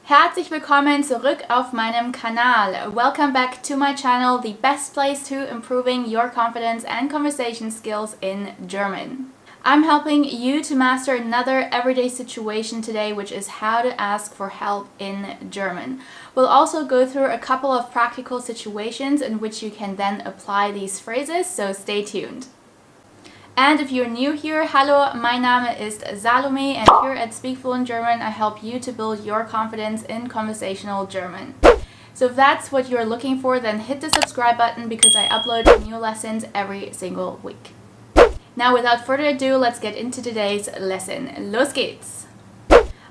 Herzlich willkommen zurück auf meinem Kanal. Welcome back to my channel, the best place to improving your confidence and conversation skills in German. I'm helping you to master another everyday situation today, which is how to ask for help in German. We'll also go through a couple of practical situations in which you can then apply these phrases, so stay tuned. And if you're new here, hallo, mein Name ist Salome, and here at Speak Fluent German, I help you to build your confidence in conversational German. So if that's what you're looking for, then hit the subscribe button because I upload new lessons every single week. Now, without further ado, let's get into today's lesson. Los geht's!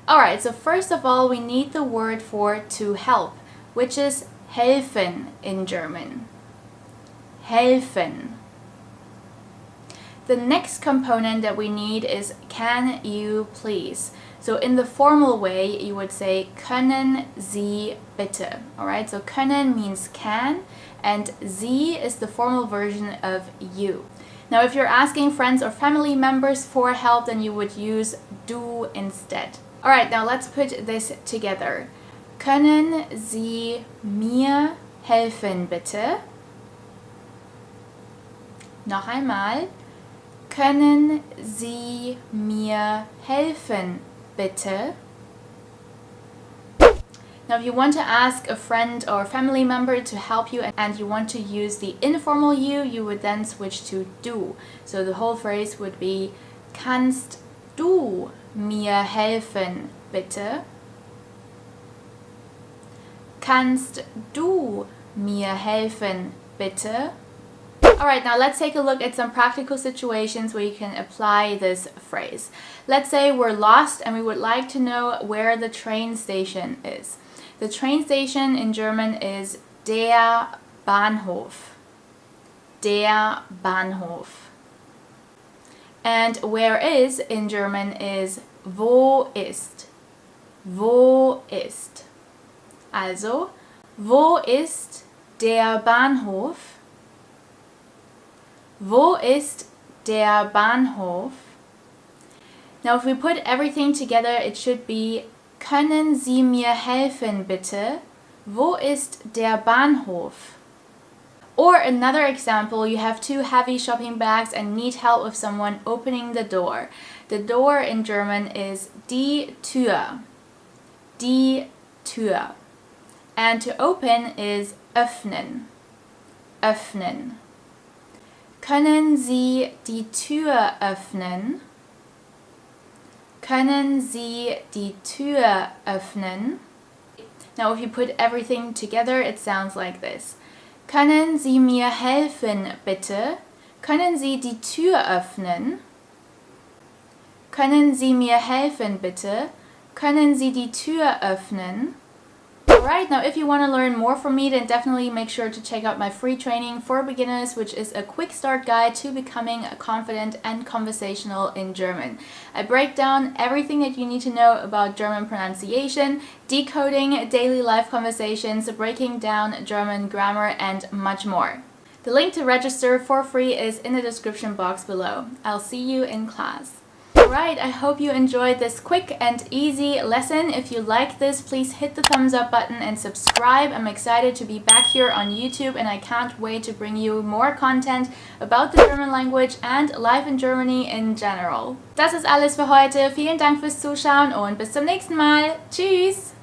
Alright, so first of all, we need the word for to help, which is helfen in German. Helfen. The next component that we need is can you please. So in the formal way, you would say können Sie bitte. Alright, so können means can, and Sie is the formal version of you. Now if you're asking friends or family members for help, then you would use du instead. Alright, now let's put this together. Können Sie mir helfen bitte? Noch einmal. Können Sie mir helfen, bitte? Now, if you want to ask a friend or family member to help you and you want to use the informal you would then switch to du. So the whole phrase would be, kannst du mir helfen, bitte? Kannst du mir helfen, bitte? Alright, now let's take a look at some practical situations where you can apply this phrase. Let's say we're lost and we would like to know where the train station is. The train station in German is der Bahnhof. Der Bahnhof. And where is in German is wo ist. Wo ist. Also, wo ist der Bahnhof? Wo ist der Bahnhof? Now, if we put everything together, it should be können Sie mir helfen, bitte? Wo ist der Bahnhof? Or another example, you have two heavy shopping bags and need help with someone opening the door. The door in German is die Tür. Die Tür. And to open is öffnen. Öffnen. Können Sie die Tür öffnen? Können Sie die Tür öffnen? Now, if you put everything together, it sounds like this. Können Sie mir helfen, bitte? Können Sie die Tür öffnen? Können Sie mir helfen, bitte? Können Sie die Tür öffnen? Alright, now if you want to learn more from me, then definitely make sure to check out my free training for beginners, which is a quick start guide to becoming confident and conversational in German. I break down everything that you need to know about German pronunciation, decoding daily life conversations, breaking down German grammar, and much more. The link to register for free is in the description box below. I'll see you in class. Alright, I hope you enjoyed this quick and easy lesson. If you like this, please hit the thumbs up button and subscribe. I'm excited to be back here on YouTube and I can't wait to bring you more content about the German language and life in Germany in general. Das ist alles für heute. Vielen Dank fürs Zuschauen und bis zum nächsten Mal. Tschüss!